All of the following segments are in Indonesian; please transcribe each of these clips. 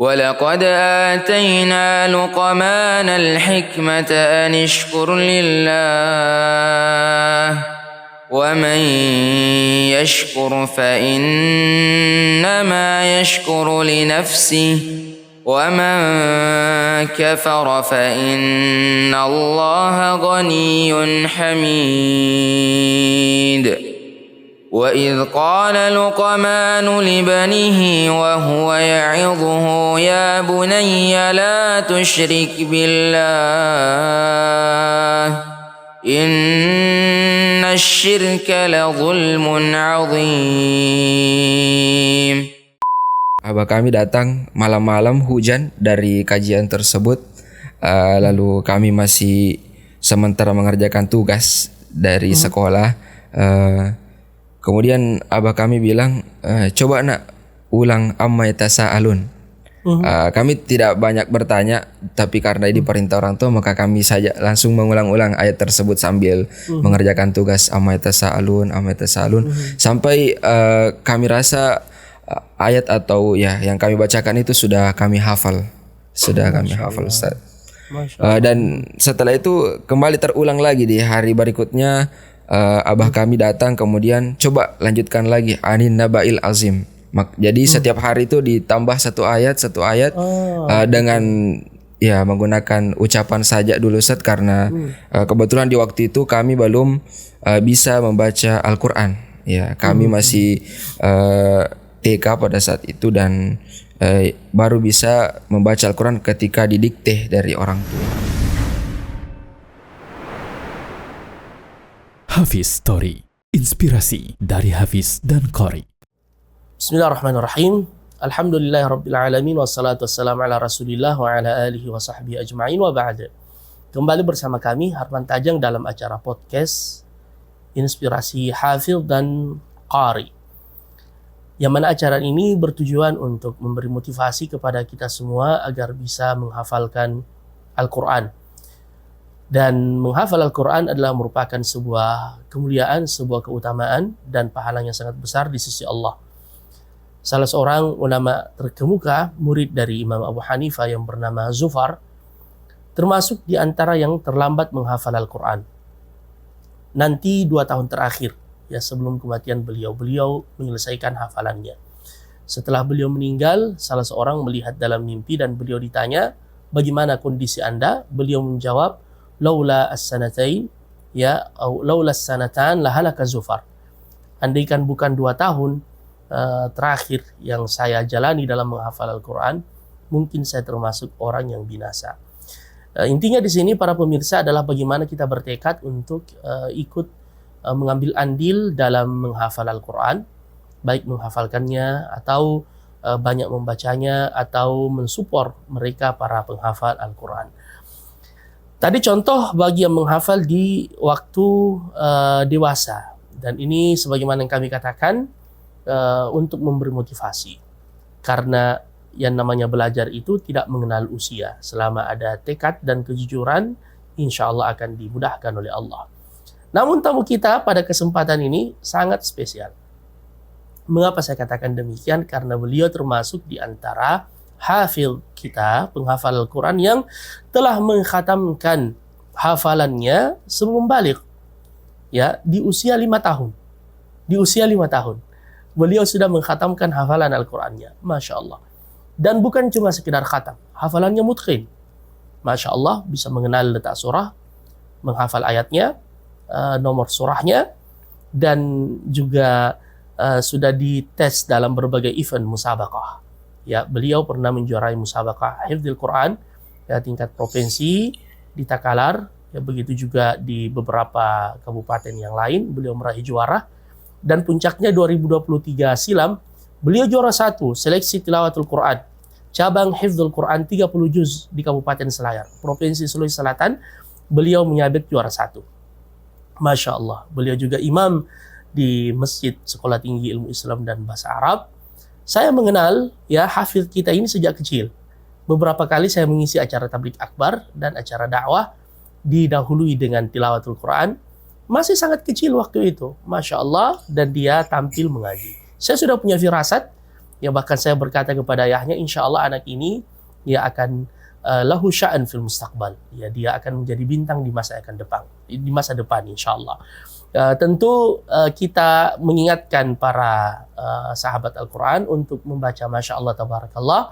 ولقد آتينا لقمان الحكمة أن اشكر لله ومن يشكر فإنما يشكر لنفسه ومن كفر فإن الله غني حميد وإذ قال لقمان لبنه وهو يعظه يا بني لا تشرك بالله إن الشرك لظلم عظيم. Abah kami datang malam-malam hujan dari kajian tersebut. Lalu kami masih sementara mengerjakan tugas dari sekolah. Kemudian abah kami bilang, coba nak ulang amma yatasaalun. Kami tidak banyak bertanya, tapi karena ini perintah orang tua maka kami saja langsung mengulang-ulang ayat tersebut sambil mengerjakan tugas amma yatasaalun, sampai kami rasa ayat atau ya yang kami bacakan itu sudah kami hafal, Ustaz. Dan setelah itu kembali terulang lagi di hari berikutnya. Abah kami datang kemudian coba lanjutkan lagi anin nabail azim. Jadi setiap hari itu ditambah satu ayat dengan ya menggunakan ucapan sajak dulu Ustaz, karena kebetulan di waktu itu kami belum bisa membaca Al-Quran. Ya, kami masih TK pada saat itu dan baru bisa membaca Al-Quran ketika didikte dari orang tua. Hafiz Story, inspirasi dari Hafiz dan Qori. Bismillahirrahmanirrahim. Alhamdulillahirrabbilalamin. Wassalatu wassalamu ala rasulillah wa ala alihi wa sahbihi ajma'in wa ba'da. Kembali bersama kami Harman Tajang dalam acara podcast Inspirasi Hafiz dan Qari, yang mana acara ini bertujuan untuk memberi motivasi kepada kita semua agar bisa menghafalkan Al-Quran. Dan menghafal Al-Quran adalah merupakan sebuah kemuliaan, sebuah keutamaan dan pahala yang sangat besar di sisi Allah. Salah seorang ulama terkemuka, murid dari Imam Abu Hanifah yang bernama Zufar, termasuk di antara yang terlambat menghafal Al-Quran. Nanti 2 tahun terakhir, ya sebelum kematian beliau menyelesaikan hafalannya. Setelah beliau meninggal, salah seorang melihat dalam mimpi dan beliau ditanya, bagaimana kondisi Anda? Beliau menjawab, laula as-sanatain ya atau laula as-sanatan lahalaka Zufar. Andaikan bukan 2 tahun terakhir yang saya jalani dalam menghafal Al-Quran, mungkin saya termasuk orang yang binasa. Intinya di sini para pemirsa adalah bagaimana kita bertekad untuk ikut mengambil andil dalam menghafal Al-Quran, baik menghafalkannya atau banyak membacanya atau mensupport mereka para penghafal Al-Quran. Tadi contoh bagi yang menghafal di waktu dewasa, dan ini sebagaimana yang kami katakan untuk memberi motivasi, karena yang namanya belajar itu tidak mengenal usia. Selama ada tekad dan kejujuran, insya Allah akan dimudahkan oleh Allah. Namun tamu kita pada kesempatan ini sangat spesial. Mengapa saya katakan demikian? Karena beliau termasuk di antara hafil kita, penghafal Al-Quran yang telah mengkhatamkan hafalannya sebelum balik. Ya, di usia 5 tahun. Di usia 5 tahun. Beliau sudah mengkhatamkan hafalan Al-Qurannya. Masya Allah. Dan bukan cuma sekedar khatam. Hafalannya mutqin. Masya Allah, bisa mengenal letak surah, menghafal ayatnya, nomor surahnya, dan juga sudah dites dalam berbagai event musabaqah. Ya, beliau pernah menjuarai musabaqah Hifdzul Quran ya, tingkat provinsi di Takalar, ya begitu juga di beberapa kabupaten yang lain beliau meraih juara. Dan puncaknya 2023 silam beliau juara 1 seleksi tilawatul Quran cabang Hifdzul Quran 30 juz di Kabupaten Selayar, Provinsi Sulawesi Selatan. Beliau menyabet juara 1. Masya Allah. Beliau juga imam di Masjid Sekolah Tinggi Ilmu Islam dan Bahasa Arab. Saya mengenal ya hafidz kita ini sejak kecil. Beberapa kali saya mengisi acara tabligh akbar dan acara dakwah didahului dengan tilawatul Quran. Masih sangat kecil waktu itu, Masya Allah, dan dia tampil mengaji. Saya sudah punya firasat Ya bahkan saya berkata kepada ayahnya, insya Allah anak ini dia akan lahu sya'an fil mustaqbal. Ya, dia akan menjadi bintang di masa depan insya Allah. Tentu kita mengingatkan para sahabat Al-Quran untuk membaca Masya Allah Tabarakallah.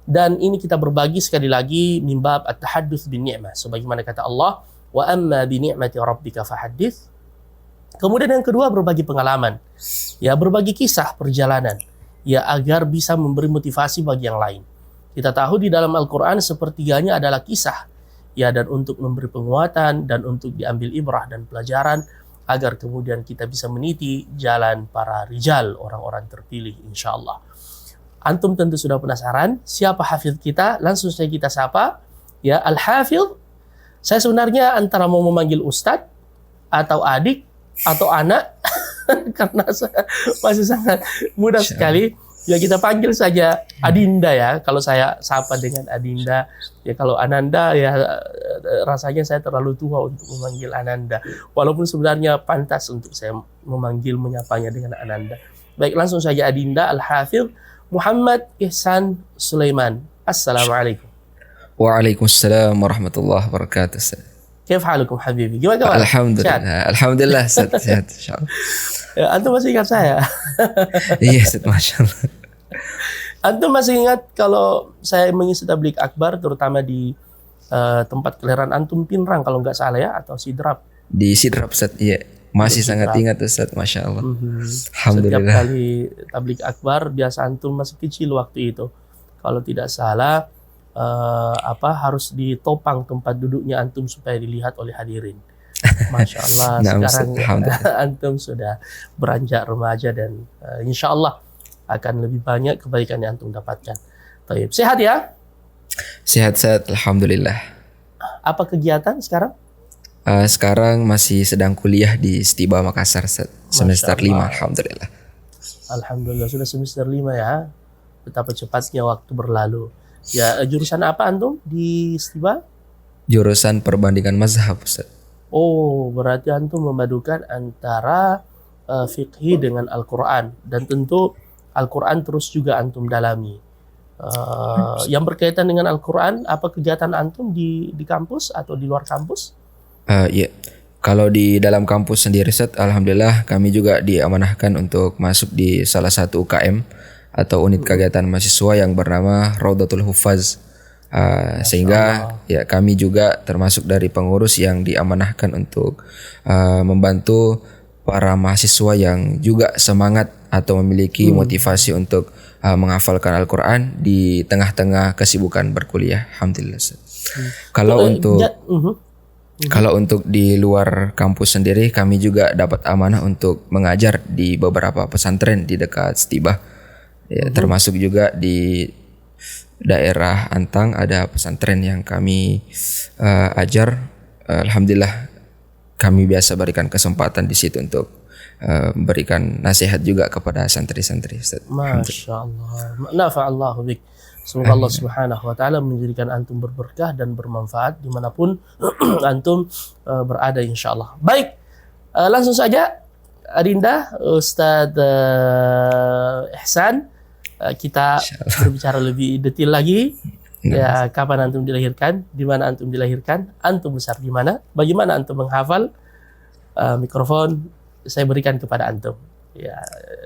Dan ini kita berbagi sekali lagi mimbab at-tahadduts bin ni'mah. Sebagaimana kata Allah, wa amma bi ni'mati rabbika fahaddits. Kemudian yang kedua, berbagi pengalaman. Ya, berbagi kisah perjalanan. Ya, agar bisa memberi motivasi bagi yang lain. Kita tahu di dalam Al-Quran sepertiganya adalah kisah. Ya, dan untuk memberi penguatan dan untuk diambil ibrah dan pelajaran agar kemudian kita bisa meniti jalan para rijal, orang-orang terpilih insyaallah. Antum tentu sudah penasaran siapa hafidh kita, langsung saja kita sapa. Ya, Al-Hafidh. Saya sebenarnya antara mau memanggil Ustadz atau adik atau anak karena saya masih sangat muda sekali. Ya, kita panggil saja Adinda ya. Kalau saya sapa dengan Adinda, ya kalau Ananda ya rasanya saya terlalu tua untuk memanggil Ananda. Walaupun sebenarnya pantas untuk saya menyapanya dengan Ananda. Baik, langsung saja Adinda Al-Hafidh Muhammad Ihsan Sulaiman. Assalamualaikum. Waalaikumsalam warahmatullahi wabarakatuh. Kif halukum habibi? Gimana kabar? Alhamdulillah. Sehat? Alhamdulillah sehat insyaallah. Ya, antum masih ingat saya? Iya, Ustaz, masyaallah. Antum masih ingat kalau saya mengisi tabligh akbar terutama di tempat kelahiran antum Pinrang kalau nggak salah ya, atau Sidrap? Di Sidrap, Ustaz. Iya, masih sangat ingat Ustaz, masyaallah. Alhamdulillah. Setiap kali tabligh akbar biasa antum masih kecil waktu itu. Kalau tidak salah harus ditopang tempat duduknya antum supaya dilihat oleh hadirin. Masya Allah. Sekarang antum sudah beranjak remaja dan insya Allah akan lebih banyak kebaikan yang antum dapatkan. Baik, sehat ya? Sehat-sehat, alhamdulillah. Apa kegiatan sekarang? Sekarang masih sedang kuliah di Stiba Makassar, semester 5, alhamdulillah. Alhamdulillah sudah semester 5 ya. Betapa cepatnya waktu berlalu. Ya, jurusan apa antum di Stiba? Jurusan perbandingan mazhab, Ustaz. Oh, berarti antum memadukan antara fikih dengan Al-Quran. Dan tentu Al-Quran terus juga antum dalami. Yang berkaitan dengan Al-Quran, apa kegiatan antum di kampus atau di luar kampus? Iya. Kalau di dalam kampus sendiri, Ustaz, alhamdulillah kami juga diamanahkan untuk masuk di salah satu UKM atau unit kegiatan mahasiswa yang bernama Raudatul Huffaz. Sehingga ya kami juga termasuk dari pengurus yang diamanahkan untuk membantu para mahasiswa yang juga semangat atau memiliki motivasi untuk menghafalkan Al-Quran di tengah-tengah kesibukan berkuliah. Alhamdulillah. Kalau untuk di luar kampus sendiri, kami juga dapat amanah untuk mengajar di beberapa pesantren di dekat Stibah. Ya, termasuk juga di daerah Antang ada pesantren yang kami ajar. Alhamdulillah kami biasa berikan kesempatan di situ untuk berikan nasihat juga kepada santri-santri. Masya Allah. Nafa'allahu bik. Semoga Allah Subhanahu wa ta'ala menjadikan antum berberkah dan bermanfaat dimanapun antum berada insya Allah. Baik, langsung saja Adinda, Ustadz Ihsan, kita berbicara lebih detail lagi. Ya, kapan antum dilahirkan, di mana antum dilahirkan, antum besar di mana, bagaimana antum menghafal. Mikrofon saya berikan kepada antum. Ya,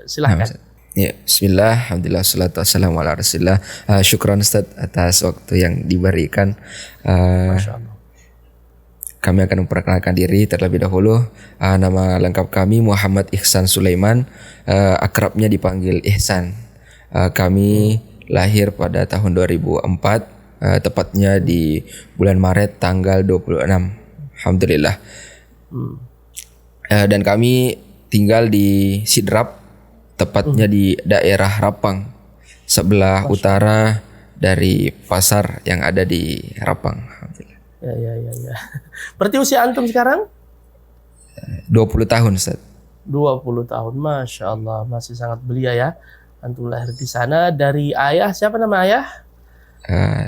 silakan. Ya, bismillah, alhamdulillah, salatu wassalamu ala rasulillah. Syukran Ustaz atas waktu yang diberikan. Masya Allah. Kami akan memperkenalkan diri terlebih dahulu. Nama lengkap kami Muhammad Ihsan Sulaiman, akrabnya dipanggil Ihsan. Kami lahir pada tahun 2004, tepatnya di bulan Maret tanggal 26. Alhamdulillah. Dan kami tinggal di Sidrap, tepatnya di daerah Rapang, sebelah utara dari pasar yang ada di Rapang. Alhamdulillah. Ya. Berarti usia antum sekarang? 20 tahun, Ustaz. 20 tahun, Masya Allah, masih sangat belia ya. Antum lahir di sana dari ayah, siapa nama ayah?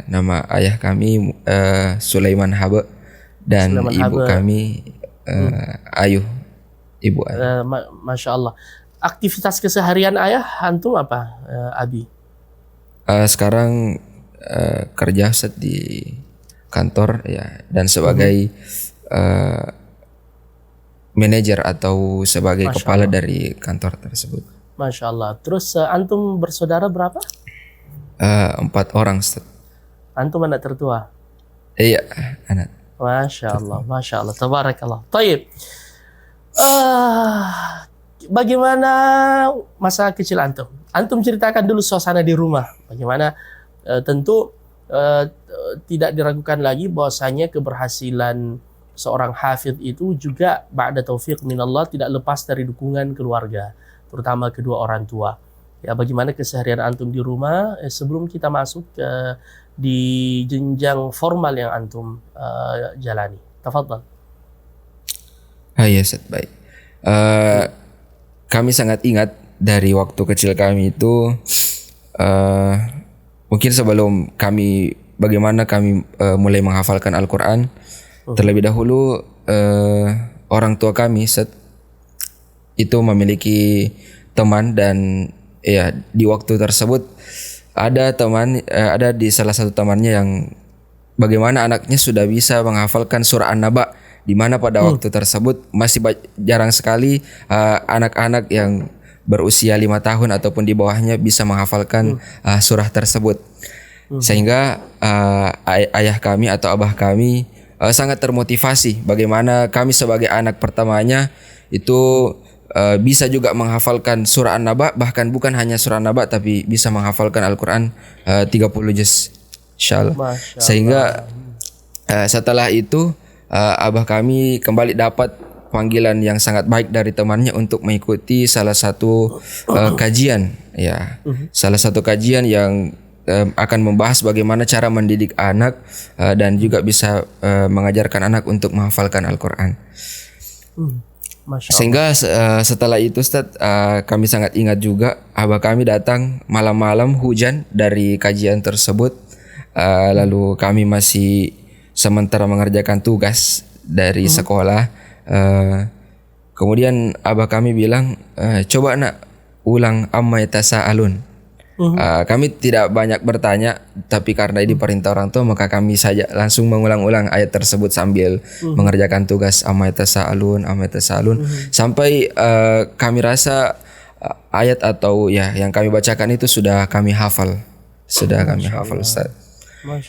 Nama ayah kami Sulaiman Habe dan Sulaiman ibu Habe. kami Ayuh, ibu Ayuh. Masya Allah. Aktivitas keseharian ayah antum apa, Abi? Sekarang kerja Ustaz di kantor ya, dan sebagai manajer atau sebagai Masya kepala Allah. dari kantor tersebut. Masya Allah. Terus antum bersaudara berapa? 4 orang Ustaz. Antum anak tertua. Iya, anak. Masya Allah, Masya Allah, Tabarakallah. Taib. Bagaimana masa kecil antum? Antum ceritakan dulu suasana di rumah. Bagaimana tentu tidak diragukan lagi bahwasanya keberhasilan seorang hafidh itu juga ba'da taufiq minallah tidak lepas dari dukungan keluarga, terutama kedua orang tua. Ya, bagaimana keseharian antum di rumah sebelum kita masuk di jenjang formal yang antum jalani. Tafadhal. Ya Ustaz, baik. Kami sangat ingat dari waktu kecil kami itu, mungkin sebelum kami bagaimana kami mulai menghafalkan Al-Quran, terlebih dahulu orang tua kami itu memiliki teman, dan ya di waktu tersebut ada di salah satu temannya yang bagaimana anaknya sudah bisa menghafalkan surah An-Naba, di mana pada waktu tersebut masih jarang sekali anak-anak yang berusia 5 tahun ataupun di bawahnya bisa menghafalkan surah tersebut. Sehingga ayah kami atau abah kami sangat termotivasi bagaimana kami sebagai anak pertamanya itu bisa juga menghafalkan surah An-Naba, bahkan bukan hanya surah An-Naba tapi bisa menghafalkan Al-Quran 30 juz insyaallah. Sehingga setelah itu abah kami kembali dapat panggilan yang sangat baik dari temannya untuk mengikuti salah satu kajian ya. Salah satu kajian yang akan membahas bagaimana cara mendidik anak dan juga bisa mengajarkan anak untuk menghafalkan Al-Quran. Sehingga setelah itu Ustaz, kami sangat ingat juga abah kami datang malam-malam hujan dari kajian tersebut, lalu kami masih sementara mengerjakan tugas dari sekolah. Kemudian abah kami bilang, coba nak ulang amma yatasaalun. Kami tidak banyak bertanya, tapi karena ini perintah orang tua maka kami saja langsung mengulang-ulang ayat tersebut sambil mengerjakan tugas amma yatasaalun sampai kami rasa ayat atau ya yang kami bacakan itu sudah kami hafal, Ustaz.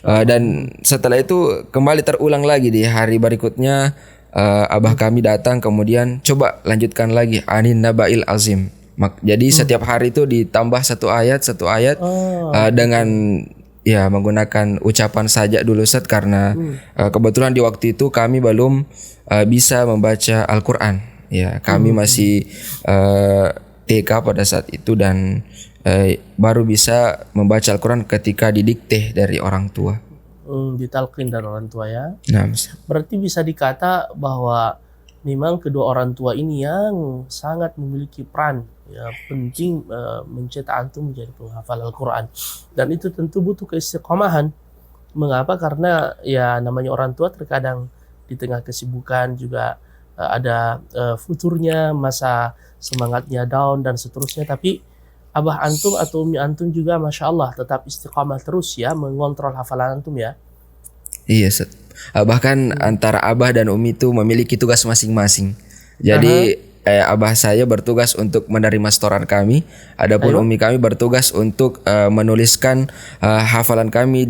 Dan setelah itu kembali terulang lagi di hari berikutnya, abah kami datang kemudian coba lanjutkan lagi anin nabail azim. Jadi setiap hari itu ditambah satu ayat dengan ya menggunakan ucapan saja dulu Ustaz, karena kebetulan di waktu itu kami belum bisa membaca Al-Quran ya, kami masih TK pada saat itu, dan baru bisa membaca Al-Quran ketika didikte dari orang tua. Ditalqin dari orang tua ya. Nah, berarti bisa dikata bahwa memang kedua orang tua ini yang sangat memiliki peran ya penting mencetak antum menjadi penghafal Al-Quran, dan itu tentu butuh keistiqomahan. Mengapa? Karena ya namanya orang tua terkadang di tengah kesibukan juga ada futurnya, masa semangatnya down dan seterusnya, tapi abah antum atau umi antum juga Masya Allah tetap istiqamah terus ya mengontrol hafalan antum ya. Iya Ustaz. Bahkan antara abah dan umi itu memiliki tugas masing-masing. Jadi abah saya bertugas untuk menerima setoran kami, adapun umi kami bertugas untuk menuliskan hafalan kami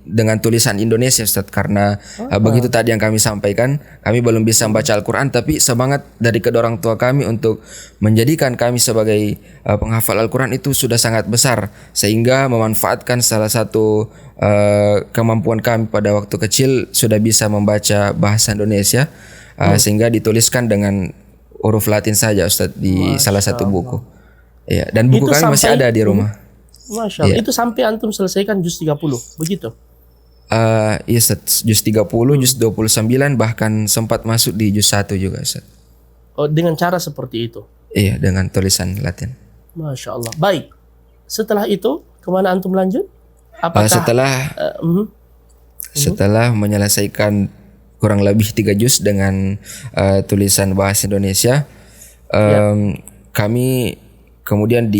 dengan tulisan Indonesia Ustaz, karena begitu tadi yang kami sampaikan, kami belum bisa membaca Al-Quran, tapi semangat dari kedua orang tua kami untuk menjadikan kami sebagai penghafal Al-Quran itu sudah sangat besar, sehingga memanfaatkan salah satu kemampuan kami pada waktu kecil sudah bisa membaca bahasa Indonesia, sehingga dituliskan dengan huruf Latin saja Ustaz di salah satu buku. Ya, dan buku kami masih ada di rumah. Masya Allah. Itu sampai antum selesaikan juz 30, begitu? Iya Ustaz, juz 30, juz 29, bahkan sempat masuk di juz 1 juga Ustaz. Oh, dengan cara seperti itu? Iya, dengan tulisan Latin. Masya Allah. Baik. Setelah itu, kemana antum lanjut? Apakah setelah menyelesaikan kurang lebih 3 juz dengan tulisan bahasa Indonesia, kami kemudian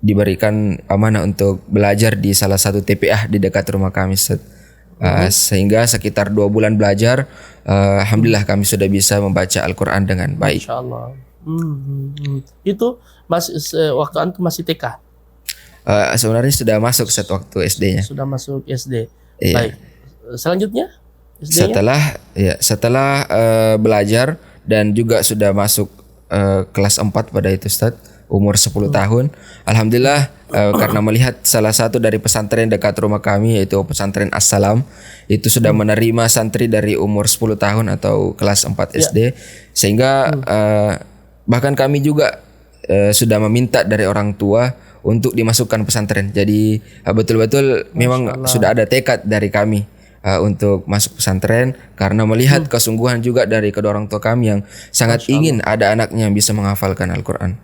diberikan amanah untuk belajar di salah satu TPA di dekat rumah kami, Ustaz. Sehingga sekitar 2 bulan belajar, alhamdulillah kami sudah bisa membaca Al-Quran dengan baik. Masya Allah. Itu masih waktu antum masih TK? Sebenarnya sudah masuk Ustaz waktu SD-nya. Sudah masuk SD. Iya. Baik. Selanjutnya SD-nya? Setelah belajar dan juga sudah masuk kelas 4 pada itu, Ustaz, umur 10 tahun. Alhamdulillah, karena melihat salah satu dari pesantren dekat rumah kami, yaitu pesantren As-Salam, itu sudah menerima santri dari umur 10 tahun atau kelas 4 SD, sehingga bahkan kami juga sudah meminta dari orang tua untuk dimasukkan pesantren. Jadi betul-betul memang sudah ada tekad dari kami untuk masuk pesantren, karena melihat kesungguhan juga dari kedua orang tua kami yang sangat ingin ada anaknya yang bisa menghafalkan Al-Quran.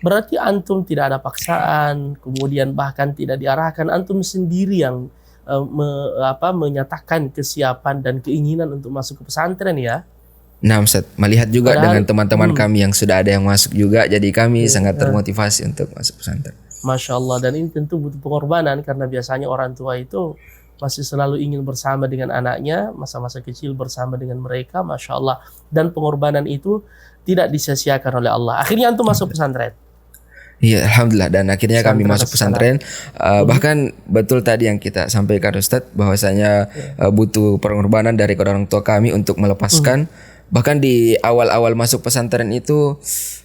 Berarti antum tidak ada paksaan, kemudian bahkan tidak diarahkan, antum sendiri yang menyatakan kesiapan dan keinginan untuk masuk ke pesantren ya? Nah, Ustaz, melihat juga dengan teman-teman kami yang sudah ada yang masuk juga, jadi kami sangat termotivasi untuk masuk pesantren. Masya Allah, dan ini tentu butuh pengorbanan, karena biasanya orang tua itu masih selalu ingin bersama dengan anaknya, masa-masa kecil bersama dengan mereka, Masya Allah. Dan pengorbanan itu tidak disia-siakan oleh Allah. Akhirnya antum masuk pesantren. Iya, alhamdulillah, dan akhirnya kami masuk pesantren. Bahkan betul tadi yang kita sampaikan, Ustadz, bahwasanya butuh pengorbanan dari orang tua kami untuk melepaskan. Bahkan di awal-awal masuk pesantren itu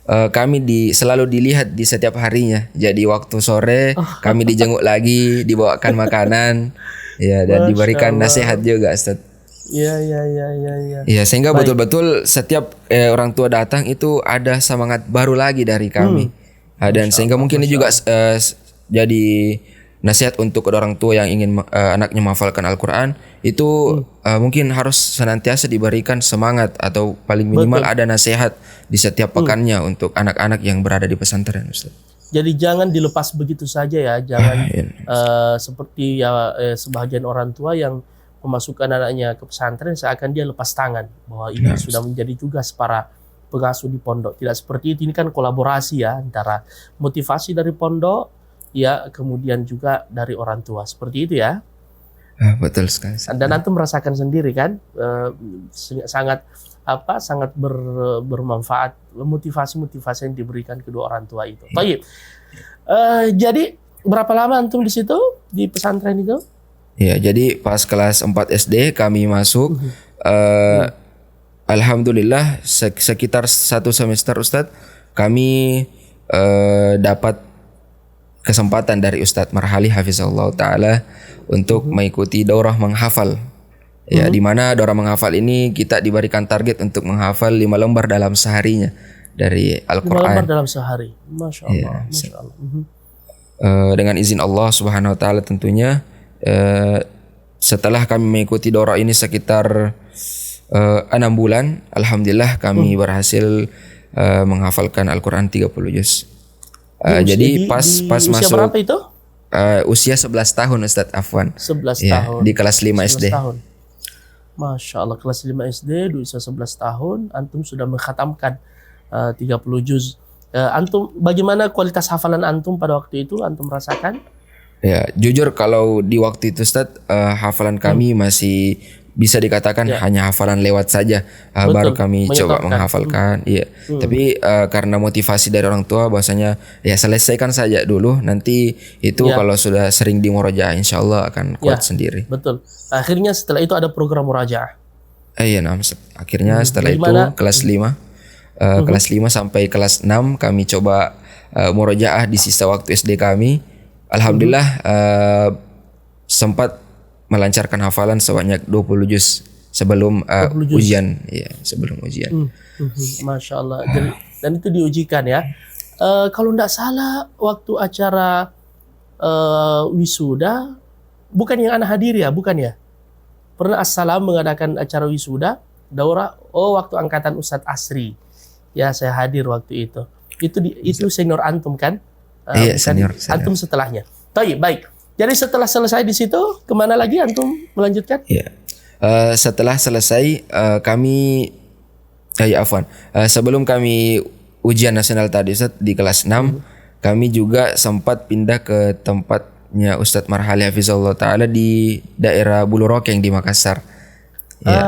kami selalu dilihat di setiap harinya. Jadi waktu sore kami dijenguk lagi, dibawakan makanan, ya, dan diberikan nasihat juga, Ustaz. Iya. Ya, sehingga betul-betul setiap orang tua datang itu ada semangat baru lagi dari kami. Dan sehingga mungkin ini juga jadi nasihat untuk kedua orang tua yang ingin anaknya menghafalkan Al-Quran itu mungkin harus senantiasa diberikan semangat atau paling minimal ada nasihat di setiap pekannya untuk anak-anak yang berada di pesantren, Ustaz. Jadi jangan dilepas begitu saja ya, jangan seperti sebagian orang tua yang memasukkan anaknya ke pesantren seakan dia lepas tangan bahwa ini sudah menjadi tugas para pengasuh di pondok. Tidak seperti itu, ini kan kolaborasi ya antara motivasi dari pondok, ya, kemudian juga dari orang tua. Seperti itu ya. Betul sekali. Dan antum merasakan sendiri kan, sangat bermanfaat motivasi yang diberikan kedua orang tua itu. Baik. Jadi berapa lama antum di situ di pesantren itu? Ya, jadi pas kelas 4 SD kami masuk. Alhamdulillah sekitar 1 semester, Ustadz, kami dapat kesempatan dari Ustadz Marhali hafizahullah ta'ala untuk mengikuti daurah menghafal. Ya, di mana daurah menghafal ini kita diberikan target untuk menghafal 5 lembar dalam seharinya dari Al-Quran. 5 lembar dalam sehari. Masya Allah. Ya, Masya Allah. Dengan izin Allah subhanahu wa ta'ala tentunya, setelah kami mengikuti daurah ini sekitar 6 bulan, alhamdulillah kami berhasil menghafalkan Al-Quran 30 juz. Jadi pas usia masuk berapa itu? Usia 11 tahun, Ustadz, afwan. 11 ya, tahun. di kelas 5 SD. Tahun. Masya Allah, kelas 5 SD di usia 11 tahun antum sudah mengkhatamkan 30 juz. Antum, bagaimana kualitas hafalan antum pada waktu itu? Antum rasakan? Ya, jujur kalau di waktu itu, Ustadz, hafalan kami masih bisa dikatakan hanya hafalan lewat saja. Baru kami coba menghafalkan. Iya. Tapi karena motivasi dari orang tua bahwasanya ya selesaikan saja dulu, nanti itu kalau sudah sering di murojaah insyaallah akan kuat sendiri. Betul. Akhirnya setelah itu ada program murojaah. Iya, nah, akhirnya setelah itu kelas 5 kelas 5 sampai kelas 6 kami coba murojaah di sisa waktu SD kami. Alhamdulillah sempat melancarkan hafalan sebanyak 20 juz sebelum ujian, ya, sebelum ujian. Masya Allah. Dan itu diujikan ya. Kalau tidak salah waktu acara wisuda, bukan yang anak hadir ya, bukan ya? Pernah As-Salam mengadakan acara wisuda, daurah, waktu angkatan Ustadz Asri. Ya, saya hadir waktu itu. Itu senior antum kan? Iya, senior. Antum setelahnya. Baik. Jadi setelah selesai di situ, kemana lagi antum melanjutkan? Iya. Setelah selesai kami sebelum kami ujian nasional tadi, Ustaz, di kelas 6 kami juga sempat pindah ke tempatnya Ustadz Marhali Hafizahullah Ta'ala di daerah Bulu Rokeng di Makassar. Ya.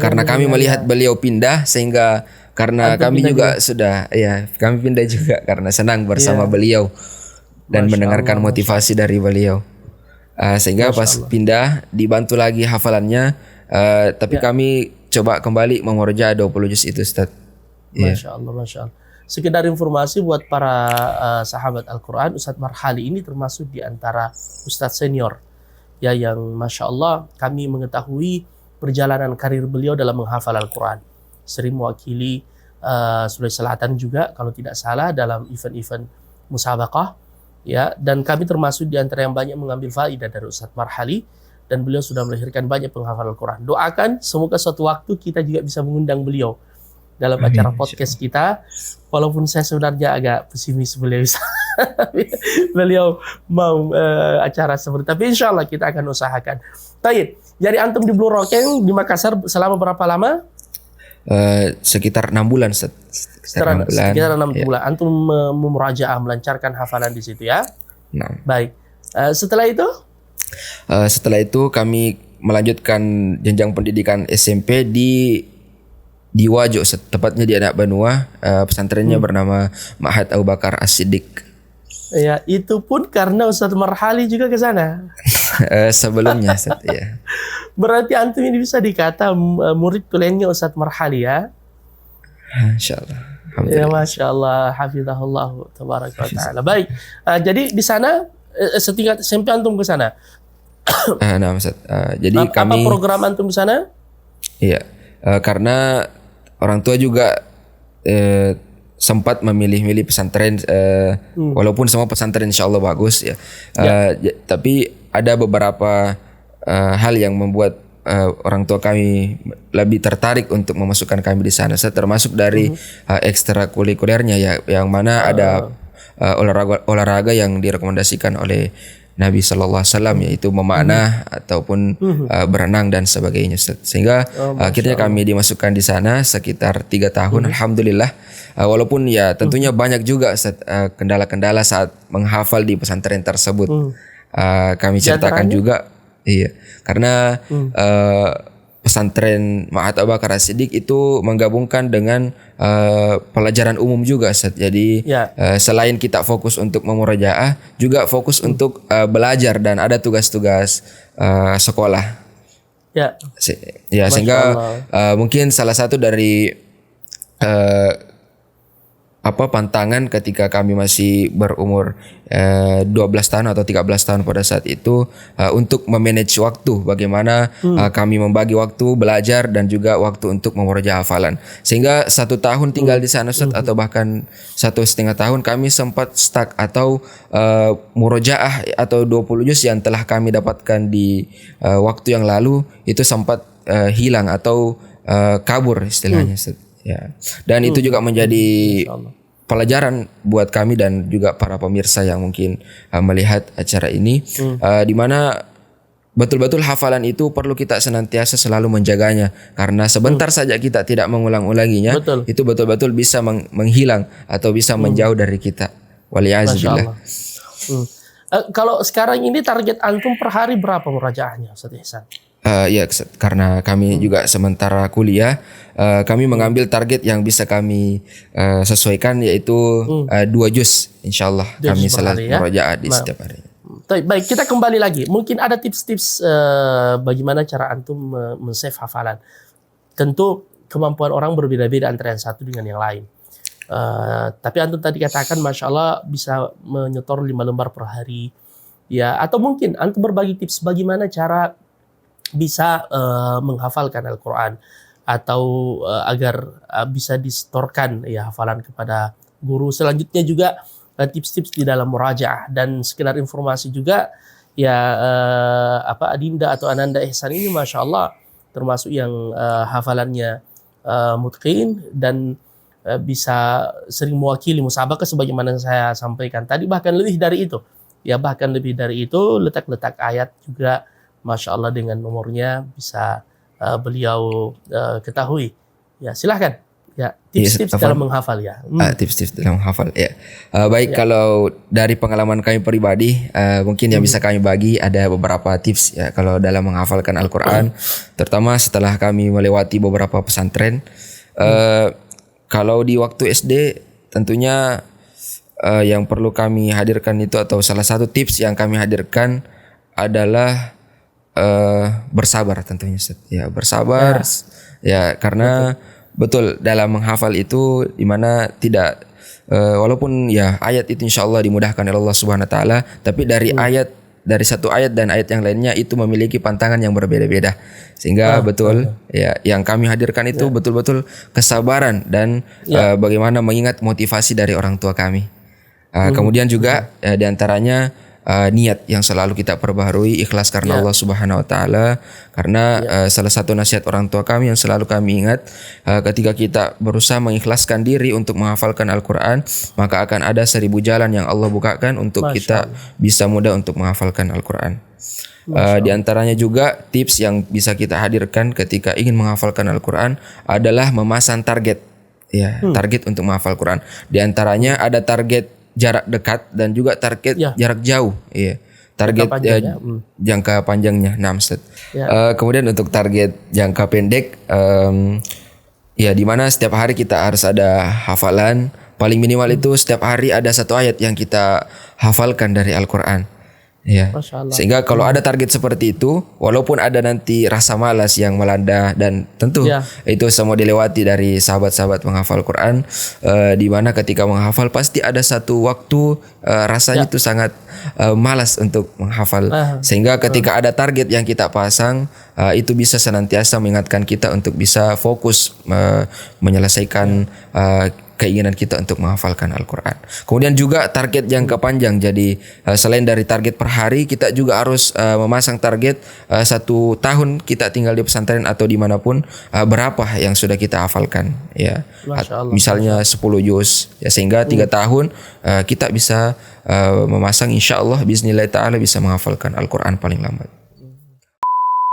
Karena kami melihat beliau pindah, sehingga karena Antum kami pindah juga sudah, ya kami pindah juga karena senang bersama beliau dan Masya mendengarkan Allah, motivasi dari beliau. Sehingga pas pindah dibantu lagi hafalannya, tapi kami coba kembali memurojaah 20 juz itu, Ustaz. Masya Allah, Masya Allah. Sekedar informasi buat para sahabat Al-Quran, Ustadz Marhali ini termasuk di antara Ustadz senior ya, yang Masya Allah kami mengetahui perjalanan karir beliau dalam menghafal Al-Quran. Sering mewakili Sulawesi Selatan juga kalau tidak salah dalam event-event musabaqah ya, dan kami termasuk di antara yang banyak mengambil faidah dari Ustadz Marhali, dan beliau sudah melahirkan banyak penghafal Al-Quran. Doakan semoga suatu waktu kita juga bisa mengundang beliau dalam acara podcast kita, walaupun saya sebenarnya agak pesimis beliau mau acara seperti, tapi insya Allah kita akan usahakan. Baik, jadi antum di Bulu Rokeng di Makassar selama berapa lama? Sekitar 6 bulan, Ustaz. Sekitar 6 bulan. Antum memurajaah, melancarkan hafalan di situ ya. Nah. Baik. Setelah itu kami melanjutkan jenjang pendidikan SMP di Wajo, tepatnya di Anak Banua. Pesantrennya bernama Ma'had Abu Bakar As-Siddiq. Ya, itu pun karena Ustadz Marhali juga ke sana. Sebelumnya, Ustaz, ya. Berarti antum ini bisa dikata murid tulennya Ustadz Marhali ya. Insyaallah. Ya, Masya Allah, hafizahullah tabaraka wa ta'ala. Baik, jadi di sana setingkat SMP antum ke sana. Nah, Ustaz. Jadi apa program antum di sana? Iya, karena orang tua juga sempat memilih-milih pesantren, walaupun semua pesantren insya Allah bagus ya. Tapi ada beberapa hal yang membuat orang tua kami lebih tertarik untuk memasukkan kami di sana. Termasuk dari ekstrakurikulernya ya, yang mana ada olahraga yang direkomendasikan oleh Nabi Sallallahu Alaihi Wasallam, yaitu memanah ataupun berenang dan sebagainya. Sehingga akhirnya kami dimasukkan di sana sekitar 3 tahun. Alhamdulillah. Walaupun ya tentunya banyak juga kendala-kendala saat menghafal di pesantren tersebut. Kami ceritakan juga, iya, karena pesantren Ma'had Abu Bakar As-Siddiq itu menggabungkan dengan pelajaran umum juga, Ustaz. Jadi selain kita fokus untuk memurojaah, juga fokus untuk belajar dan ada tugas-tugas sekolah. Ya, sehingga mungkin salah satu dari pantangan ketika kami masih berumur 12 tahun atau 13 tahun pada saat itu, untuk memanage waktu, bagaimana kami membagi waktu belajar dan juga waktu untuk memurojaah hafalan. Sehingga 1 tahun tinggal di sana, Ustaz, atau bahkan 1,5 tahun kami sempat stuck, atau murojaah atau 20 juz yang telah kami dapatkan di waktu yang lalu itu sempat hilang atau kabur istilahnya, Ustaz. Ya. Dan itu juga menjadi pelajaran buat kami dan juga para pemirsa yang mungkin melihat acara ini, di mana betul-betul hafalan itu perlu kita senantiasa selalu menjaganya, karena sebentar saja kita tidak mengulang-ulanginya, itu betul-betul bisa menghilang atau bisa menjauh dari kita. Waliyahzubillah. Kalau sekarang ini target antum per hari berapa murajaahnya, Ustaz Ihsan? Ya, karena kami juga sementara kuliah, kami mengambil target yang bisa kami sesuaikan, yaitu 2 juz, insyaallah kami selalu murojaah di setiap hari. Baik, kita kembali lagi. Mungkin ada tips-tips bagaimana cara antum men-save hafalan. Tentu kemampuan orang berbeda-beda antara yang satu dengan yang lain. Tapi antum tadi katakan, Masya Allah, bisa menyetor 5 lembar per hari. Ya, atau mungkin antum berbagi tips bagaimana cara bisa menghafalkan Al-Quran, atau agar bisa disetorkan ya hafalan kepada guru. Selanjutnya juga tips-tips di dalam murajaah, dan sekedar informasi juga ya, Adinda atau Ananda Ihsan ini Masya Allah termasuk yang hafalannya mutqin dan bisa sering mewakili musabaqah sebagaimana saya sampaikan tadi, bahkan lebih dari itu ya, letak-letak ayat juga Masya Allah dengan nomornya bisa beliau ketahui. Ya, silahkan Ya, tips-tips Iya, dalam menghafal ya. Tips-tips dalam menghafal ya. Baik, kalau dari pengalaman kami pribadi, mungkin yang bisa kami bagi ada beberapa tips ya kalau dalam menghafalkan Al-Quran, terutama setelah kami melewati beberapa pesantren. Kalau di waktu SD tentunya yang perlu kami hadirkan itu, atau salah satu tips yang kami hadirkan adalah bersabar tentunya, Ustaz. Ya, bersabar ya, karena betul dalam menghafal itu dimana tidak walaupun ya ayat itu insyaallah dimudahkan oleh Allah Subhanahu wa taala, tapi dari satu ayat dan ayat yang lainnya itu memiliki pantangan yang berbeda-beda, sehingga ya yang kami hadirkan itu betul-betul kesabaran dan bagaimana mengingat motivasi dari orang tua kami. Kemudian juga diantaranya niat yang selalu kita perbaharui, ikhlas karena Allah Subhanahu wa taala, karena salah satu nasihat orang tua kami yang selalu kami ingat, ketika kita berusaha mengikhlaskan diri untuk menghafalkan Al-Quran, maka akan ada 1000 jalan yang Allah bukakan untuk kita bisa mudah untuk menghafalkan Al-Quran. Di antaranya juga tips yang bisa kita hadirkan ketika ingin menghafalkan Al-Quran adalah memasang target, ya, target untuk menghafal Quran. Di antaranya ada target jarak dekat dan juga target jarak jauh, iya. Target jangka panjangnya. Nah, Ustaz. Kemudian untuk target jangka pendek, ya di mana setiap hari kita harus ada hafalan, paling minimal itu setiap hari ada satu ayat yang kita hafalkan dari Al-Quran. Ya. Sehingga kalau ada target seperti itu, walaupun ada nanti rasa malas yang melanda, dan tentu itu semua dilewati dari sahabat-sahabat menghafal Quran, di mana ketika menghafal pasti ada satu waktu rasanya itu sangat malas untuk menghafal, sehingga ketika ada target yang kita pasang, itu bisa senantiasa mengingatkan kita untuk bisa fokus menyelesaikan keinginan kita untuk menghafalkan Al-Quran. Kemudian juga target jangka panjang. Jadi selain dari target per hari, kita juga harus memasang target 1 tahun kita tinggal di pesantren atau dimanapun, berapa yang sudah kita hafalkan. Ya, misalnya 10 juz. Ya, sehingga 3 tahun kita bisa memasang, insya Allah bismillah ta'ala bisa menghafalkan Al-Quran paling lambat.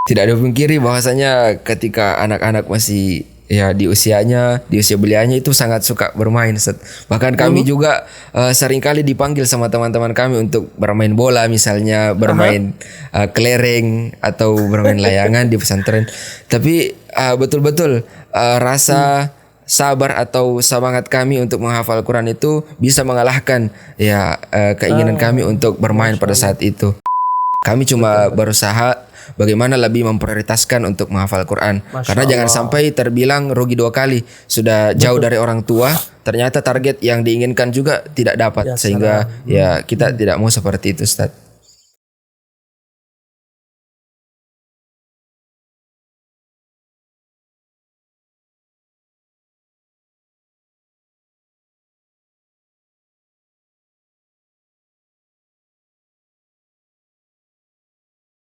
Tidak ada pungkiri bahwasanya ketika anak-anak masih di usia belianya itu sangat suka bermain, Ustaz. Bahkan kami juga seringkali dipanggil sama teman-teman kami untuk bermain bola, misalnya bermain kelereng atau bermain layangan di pesantren. Tapi betul-betul rasa sabar atau semangat kami untuk menghafal Quran itu bisa mengalahkan keinginan kami untuk bermain pada saat itu. Kami cuma berusaha bagaimana lebih memprioritaskan untuk menghafal Quran. Karena jangan sampai terbilang rugi 2 kali. Sudah jauh dari orang tua, ternyata target yang diinginkan juga tidak dapat. Sehingga kita tidak mau seperti itu, Ustaz.